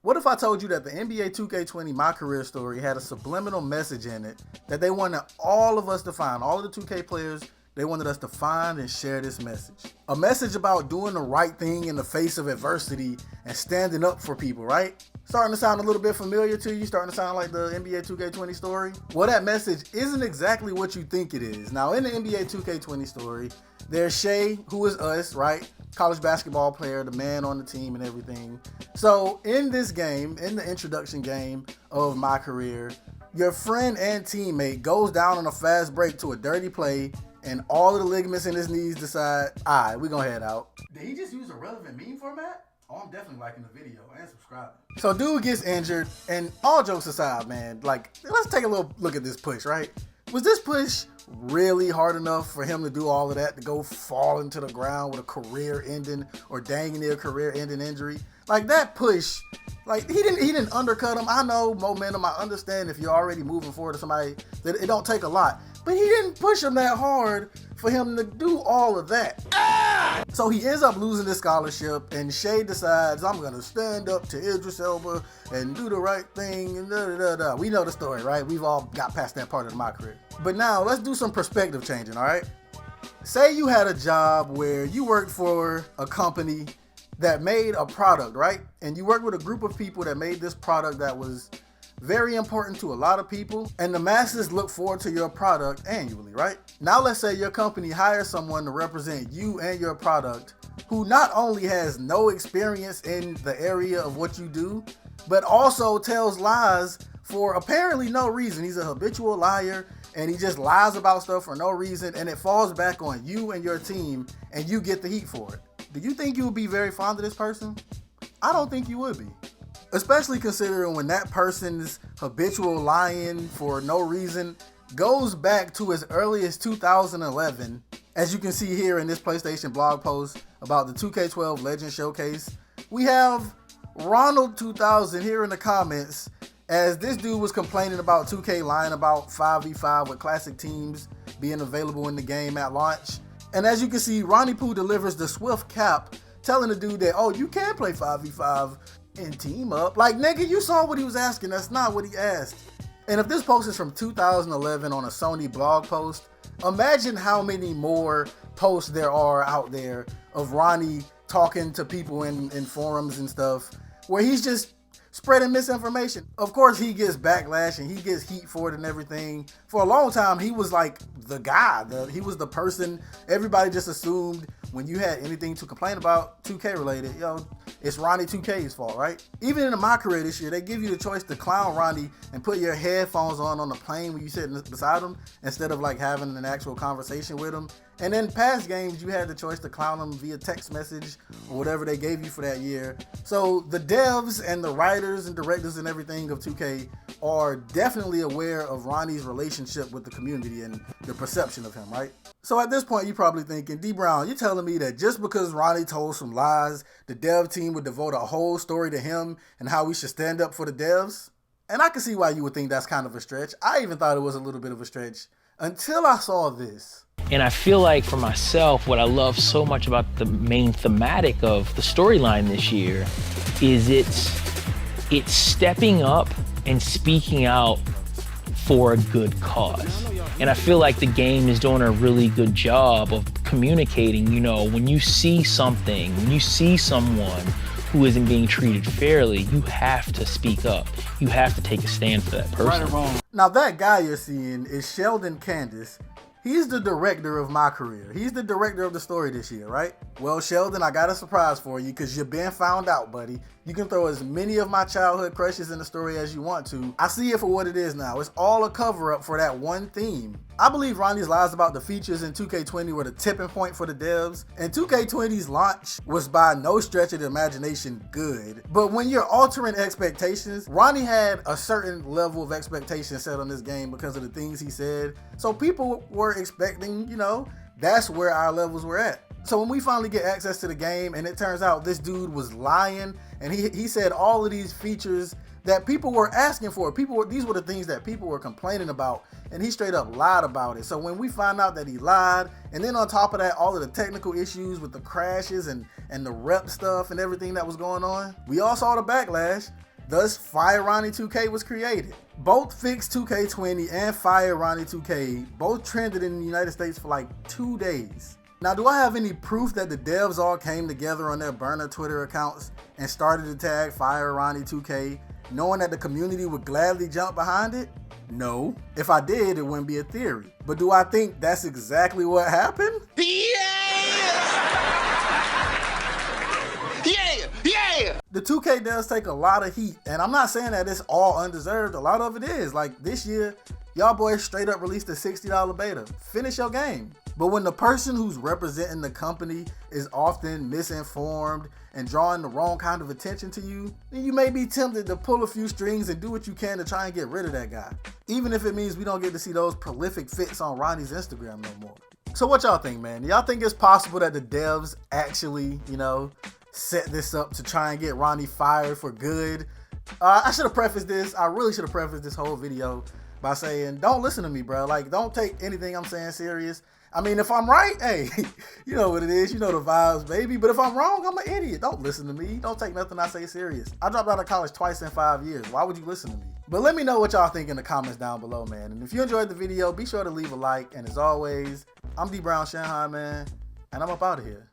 What if I told you that the NBA 2K20 My Career Story had a subliminal message in it that they wanted all of us to find, all of the 2K players, they wanted us to find and share this message. A message about doing the right thing in the face of adversity and standing up for people, right? Starting to sound a little bit familiar to you? Starting to sound like the NBA 2K20 story? Well, that message isn't exactly what you think it is. Now, in the NBA 2K20 story, there's Shea, who is us, right? College basketball player, the man on the team and everything. So in this game, in the introduction game of My Career, your friend and teammate goes down on a fast break to a dirty play, and all of the ligaments in his knees decide, all right, we're gonna head out. Did he just use a relevant meme format? Oh, I'm definitely liking the video and subscribing. So dude gets injured, and all jokes aside, man, like, let's take a little look at this push, right? Was this push really hard enough for him to do all of that, to go fall into the ground with a career-ending or dang near career-ending injury? Like, that push, like, he didn't undercut him. I know momentum. I understand if you're already moving forward to somebody that it don't take a lot, but he didn't push him that hard for him to do all of that. So he ends up losing this scholarship, and Shea decides, I'm gonna stand up to Idris Elba and do the right thing, and da-da-da-da. We know the story, right? We've all got past that part of my career. But now let's do some perspective changing, all right? Say you had a job where you worked for a company that made a product, right? And you worked with a group of people that made this product that was very important to a lot of people, and the masses look forward to your product annually, right? Now let's say your company hires someone to represent you and your product who not only has no experience in the area of what you do, but also tells lies for apparently no reason. He's a habitual liar, and he just lies about stuff for no reason, and it falls back on you and your team, and you get the heat for it. Do you think you would be very fond of this person? I don't think you would be. Especially considering when that person's habitual lying for no reason goes back to as early as 2011. As you can see here in this PlayStation blog post about the 2K12 Legend Showcase, we have Ronald 2000 here in the comments as this dude was complaining about 2K lying about 5v5 with classic teams being available in the game at launch. And as you can see, Ronnie Poo delivers the swift cap telling the dude that, oh, you can play 5v5 and team up. Like, nigga, you saw what he was asking. That's not what he asked. And if this post is from 2011 on a Sony blog post, imagine how many more posts there are out there of Ronnie talking to people in forums and stuff where he's just spreading misinformation. Of course, he gets backlash and he gets heat for it and everything. For a long time, he was like the guy. He was the person everybody just assumed when you had anything to complain about 2K related, yo, it's Ronnie 2K's fault, right? Even in My Career this year, they give you the choice to clown Ronnie and put your headphones on the plane when you sitting beside him instead of like having an actual conversation with him. And in past games, you had the choice to clown him via text message or whatever they gave you for that year. So the devs and the writers and directors and everything of 2K are definitely aware of Ronnie's relationship with the community and the perception of him, right? So at this point, you're probably thinking, D Brown, you're telling me that just because Ronnie told some lies, the dev team would devote a whole story to him and how we should stand up for the devs? And I can see why you would think that's kind of a stretch. I even thought it was a little bit of a stretch until I saw this. And I feel like for myself, what I love so much about the main thematic of the storyline this year is it's stepping up and speaking out for a good cause. And I feel like the game is doing a really good job of communicating, you know, when you see something, when you see someone who isn't being treated fairly, you have to speak up. You have to take a stand for that person. Right or wrong. Now that guy you're seeing is Sheldon Candace. He's the director of My Career. He's the director of the story this year, right? Well, Sheldon, I got a surprise for you because you've been found out, buddy. You can throw as many of my childhood crushes in the story as you want to. I see it for what it is now. It's all a cover-up for that one theme. I believe Ronnie's lies about the features in 2K20 were the tipping point for the devs, and 2K20's launch was by no stretch of the imagination good. But when you're altering expectations, Ronnie had a certain level of expectation set on this game because of the things he said. So people were expecting, you know, that's where our levels were at. So when we finally get access to the game and it turns out this dude was lying and he said all of these features that people were asking for, these were the things that people were complaining about, and he straight up lied about it. So when we find out that he lied, and then on top of that, all of the technical issues with the crashes and the rep stuff and everything that was going on, we all saw the backlash. Thus, Fire Ronnie 2K was created. Both Fix 2K20 and Fire Ronnie 2K both trended in the United States for like 2 days. Now, do I have any proof that the devs all came together on their burner Twitter accounts and started to tag Fire Ronnie 2K, knowing that the community would gladly jump behind it? No. If I did, it wouldn't be a theory. But do I think that's exactly what happened? The 2K does take a lot of heat, and I'm not saying that it's all undeserved. A lot of it is. Like this year, y'all boys straight up released a $60 beta. Finish your game. But when the person who's representing the company is often misinformed and drawing the wrong kind of attention to you, then you may be tempted to pull a few strings and do what you can to try and get rid of that guy. Even if it means we don't get to see those prolific fits on Ronnie's Instagram no more. So what y'all think, man? Y'all think it's possible that the devs actually, set this up to try and get Ronnie fired for good? I should have prefaced this. I really should have prefaced this whole video by saying, don't listen to me, bro. Like, don't take anything I'm saying serious. I mean, if I'm right, hey, you know what it is. You know the vibes, baby. But if I'm wrong, I'm an idiot. Don't listen to me. Don't take nothing I say serious. I dropped out of college twice in 5 years. Why would you listen to me? But let me know what y'all think in the comments down below, man. And if you enjoyed the video, be sure to leave a like. And as always, I'm DbrownShinhan, man. And I'm up out of here.